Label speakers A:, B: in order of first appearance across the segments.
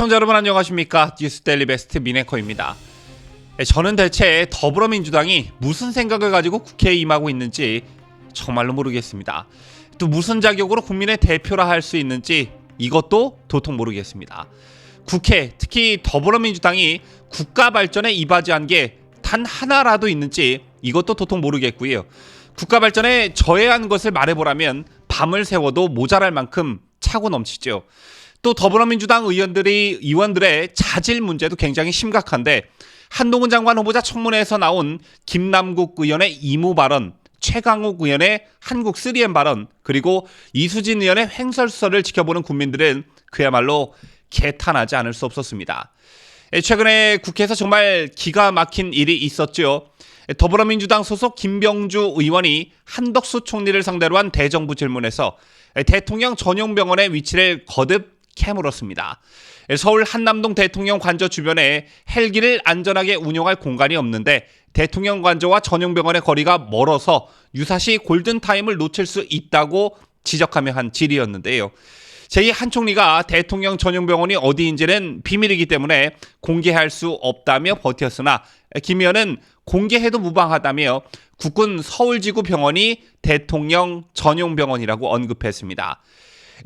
A: 시청자 여러분 안녕하십니까? 뉴스데일리 베스트 민앵커입니다. 저는 대체 더불어민주당이 무슨 생각을 가지고 국회에 임하고 있는지 정말로 모르겠습니다. 또 무슨 자격으로 국민의 대표라 할 수 있는지 이것도 도통 모르겠습니다. 국회, 특히 더불어민주당이 국가 발전에 이바지한 게 단 하나라도 있는지 이것도 도통 모르겠고요. 국가 발전에 저해한 것을 말해보라면 밤을 새워도 모자랄 만큼 차고 넘치죠. 또 더불어민주당 의원들의 자질 문제도 굉장히 심각한데 한동훈 장관 후보자 청문회에서 나온 김남국 의원의 이무 발언, 최강욱 의원의 한국 3M 발언, 그리고 이수진 의원의 횡설수설을 지켜보는 국민들은 그야말로 개탄하지 않을 수 없었습니다. 최근에 국회에서 정말 기가 막힌 일이 있었죠. 더불어민주당 소속 김병주 의원이 한덕수 총리를 상대로 한 대정부 질문에서 대통령 전용 병원의 위치를 거듭 캐물었습니다. 서울 한남동 대통령 관저 주변에 헬기를 안전하게 운용할 공간이 없는데 대통령 관저와 전용 병원의 거리가 멀어서 유사시 골든타임을 놓칠 수 있다고 지적하며 한 질의였는데요. 제2 한 총리가 대통령 전용 병원이 어디인지는 비밀이기 때문에 공개할 수 없다며 버텼으나 김 의원은 공개해도 무방하다며 국군 서울지구 병원이 대통령 전용 병원이라고 언급했습니다.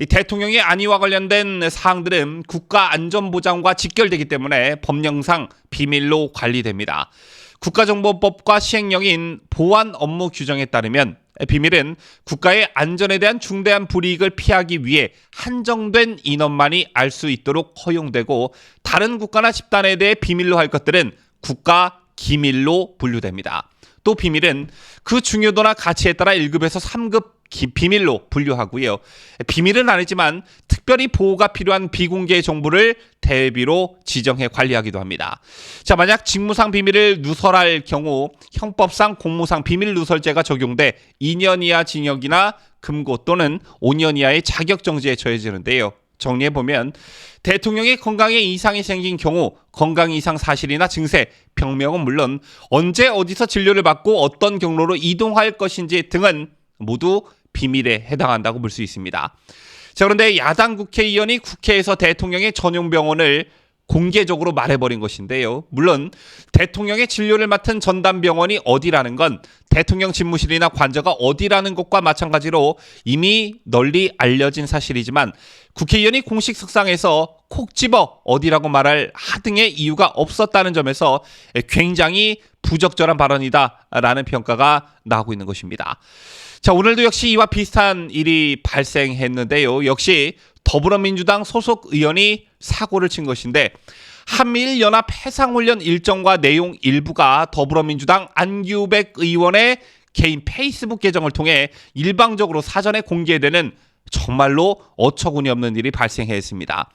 A: 이 대통령의 안위와 관련된 사항들은 국가안전보장과 직결되기 때문에 법령상 비밀로 관리됩니다. 국가정보법과 시행령인 보안 업무 규정에 따르면 비밀은 국가의 안전에 대한 중대한 불이익을 피하기 위해 한정된 인원만이 알 수 있도록 허용되고 다른 국가나 집단에 대해 비밀로 할 것들은 국가 기밀로 분류됩니다. 또 비밀은 그 중요도나 가치에 따라 1급에서 3급 비밀로 분류하고요. 비밀은 아니지만 특별히 보호가 필요한 비공개 정보를 대비로 지정해 관리하기도 합니다. 자, 만약 직무상 비밀을 누설할 경우 형법상 공무상 비밀 누설죄가 적용돼 2년 이하 징역이나 금고 또는 5년 이하의 자격정지에 처해지는데요. 정리해보면 대통령의 건강에 이상이 생긴 경우 건강 이상 사실이나 증세, 병명은 물론 언제 어디서 진료를 받고 어떤 경로로 이동할 것인지 등은 모두 비밀에 해당한다고 볼 수 있습니다. 자, 그런데 야당 국회의원이 국회에서 대통령의 전용 병원을 공개적으로 말해버린 것인데요. 물론 대통령의 진료를 맡은 전담병원이 어디라는 건 대통령 집무실이나 관저가 어디라는 것과 마찬가지로 이미 널리 알려진 사실이지만 국회의원이 공식 석상에서 콕 집어 어디라고 말할 하등의 이유가 없었다는 점에서 굉장히 부적절한 발언이다라는 평가가 나오고 있는 것입니다. 자, 오늘도 역시 이와 비슷한 일이 발생했는데요. 역시 더불어민주당 소속 의원이 사고를 친 것인데 한미일연합 해상훈련 일정과 내용 일부가 더불어민주당 안규백 의원의 개인 페이스북 계정을 통해 일방적으로 사전에 공개되는 정말로 어처구니 없는 일이 발생했습니다.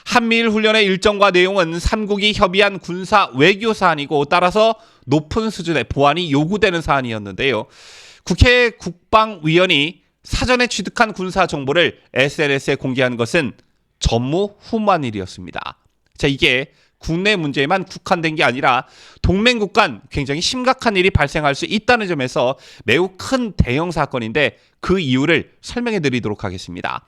A: 한미일 훈련의 일정과 내용은 3국이 협의한 군사 외교 사안이고 따라서 높은 수준의 보안이 요구되는 사안이었는데요. 국회 국방위원이 사전에 취득한 군사 정보를 SNS에 공개한 것은 전무후무한 일이었습니다. 자, 이게 국내 문제에만 국한된 게 아니라 동맹국 간 굉장히 심각한 일이 발생할 수 있다는 점에서 매우 큰 대형 사건인데 그 이유를 설명해 드리도록 하겠습니다.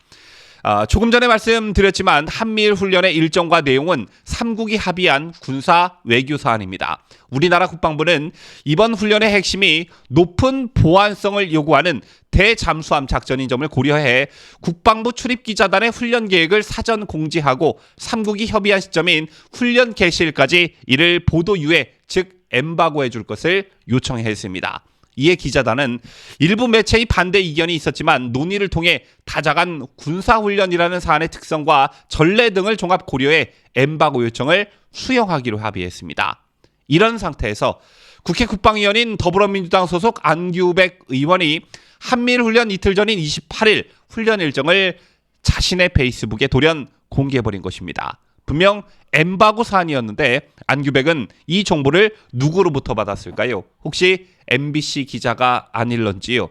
A: 조금 전에 말씀드렸지만 한미일 훈련의 일정과 내용은 3국이 합의한 군사 외교 사안입니다. 우리나라 국방부는 이번 훈련의 핵심이 높은 보안성을 요구하는 대잠수함 작전인 점을 고려해 국방부 출입기자단의 훈련 계획을 사전 공지하고 3국이 협의한 시점인 훈련 개시일까지 이를 보도 유예, 즉 엠바고해 줄 것을 요청했습니다. 이에 기자단은 일부 매체의 반대 이견이 있었지만 논의를 통해 다자간 군사훈련이라는 사안의 특성과 전례 등을 종합 고려해 엠바고 요청을 수용하기로 합의했습니다. 이런 상태에서 국회 국방위원인 더불어민주당 소속 안규백 의원이 한미일 훈련 이틀 전인 28일 훈련 일정을 자신의 페이스북에 돌연 공개해버린 것입니다. 분명 엠바고 사안이었는데 안규백은 이 정보를 누구로부터 받았을까요? 혹시 MBC 기자가 아닐런지요?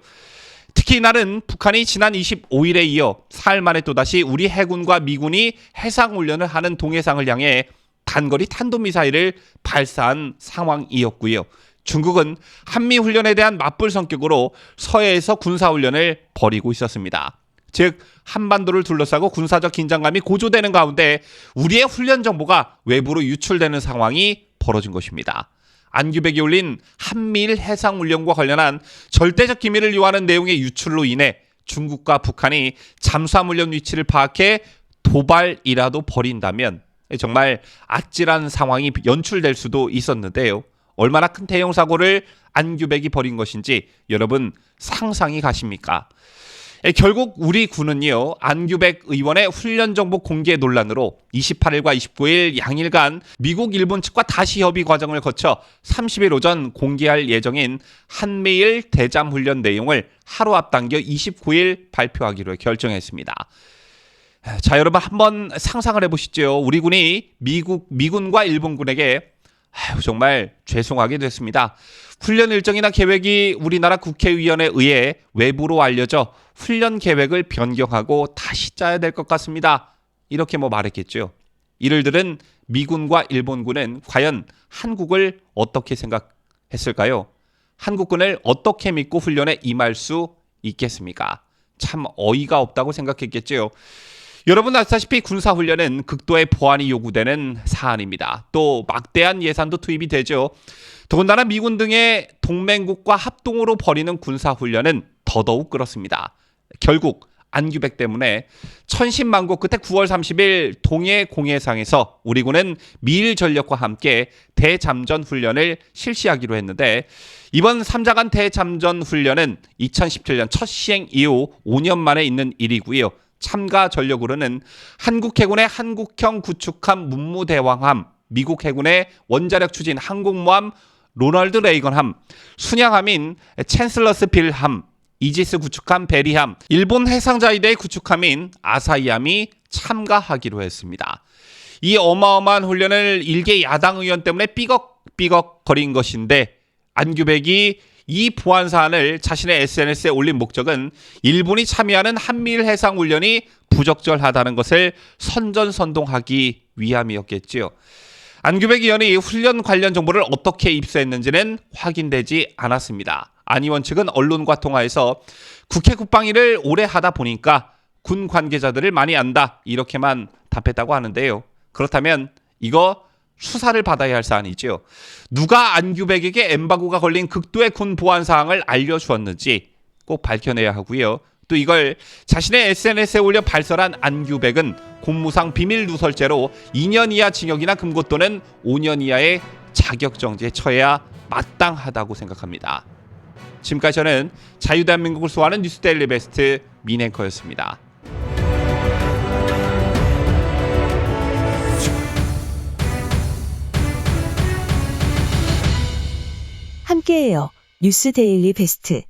A: 특히 이날은 북한이 지난 25일에 이어 사흘 만에 또다시 우리 해군과 미군이 해상훈련을 하는 동해상을 향해 단거리 탄도미사일을 발사한 상황이었고요. 중국은 한미훈련에 대한 맞불 성격으로 서해에서 군사훈련을 벌이고 있었습니다. 즉 한반도를 둘러싸고 군사적 긴장감이 고조되는 가운데 우리의 훈련 정보가 외부로 유출되는 상황이 벌어진 것입니다. 안규백이 올린 한미일 해상훈련과 관련한 절대적 기밀을 요하는 내용의 유출로 인해 중국과 북한이 잠수함 훈련 위치를 파악해 도발이라도 벌인다면 정말 아찔한 상황이 연출될 수도 있었는데요. 얼마나 큰 대형 사고를 안규백이 벌인 것인지 여러분 상상이 가십니까? 결국 우리 군은요, 안규백 의원의 훈련 정보 공개 논란으로 28일과 29일 양일간 미국, 일본 측과 다시 협의 과정을 거쳐 30일 오전 공개할 예정인 한미일 대잠 훈련 내용을 하루 앞당겨 29일 발표하기로 결정했습니다. 자, 여러분 한번 상상을 해보시죠. 우리 군이 미군과 일본군에게 정말 죄송하게 됐습니다. 훈련 일정이나 계획이 우리나라 국회의원에 의해 외부로 알려져 훈련 계획을 변경하고 다시 짜야 될 것 같습니다. 이렇게 말했겠죠. 이를 들은 미군과 일본군은 과연 한국을 어떻게 생각했을까요? 한국군을 어떻게 믿고 훈련에 임할 수 있겠습니까? 참 어이가 없다고 생각했겠죠. 여러분 아시다시피 군사훈련은 극도의 보안이 요구되는 사안입니다. 또 막대한 예산도 투입이 되죠. 더군다나 미군 등의 동맹국과 합동으로 벌이는 군사훈련은 더더욱 그렇습니다. 결국 안규백 때문에 천신만고 끝에 9월 30일 동해 공해상에서 우리 군은 미일 전력과 함께 대잠전 훈련을 실시하기로 했는데 이번 3자간 대잠전 훈련은 2017년 첫 시행 이후 5년 만에 있는 일이고요. 참가 전력으로는 한국 해군의 한국형 구축함 문무대왕함, 미국 해군의 원자력 추진 항공모함 로널드 레이건함, 순양함인 챈슬러스빌함, 이지스 구축함 베리함, 일본 해상자위대의 구축함인 아사히함이 참가하기로 했습니다. 이 어마어마한 훈련을 일개 야당 의원 때문에 삐걱삐걱 거린 것인데 안규백이 이 보안 사안을 자신의 SNS에 올린 목적은 일본이 참여하는 한미일 해상훈련이 부적절하다는 것을 선전선동하기 위함이었겠지요. 안규백 의원이 훈련 관련 정보를 어떻게 입수했는지는 확인되지 않았습니다. 안 의원 측은 언론과 통화해서 국회 국방위를 오래 하다 보니까 군 관계자들을 많이 안다 이렇게만 답했다고 하는데요. 그렇다면 이거 수사를 받아야 할 사안이죠. 누가 안규백에게 엠바고가 걸린 극도의 군 보안 사항을 알려주었는지 꼭 밝혀내야 하고요. 또 이걸 자신의 SNS에 올려 발설한 안규백은 공무상 비밀 누설죄로 2년 이하 징역이나 금고 또는 5년 이하의 자격정지에 처해야 마땅하다고 생각합니다. 지금까지 저는 자유대한민국을 수호하는 뉴스데일리 베스트 민앵커였습니다.
B: 함께해요. 뉴스 데일리 베스트.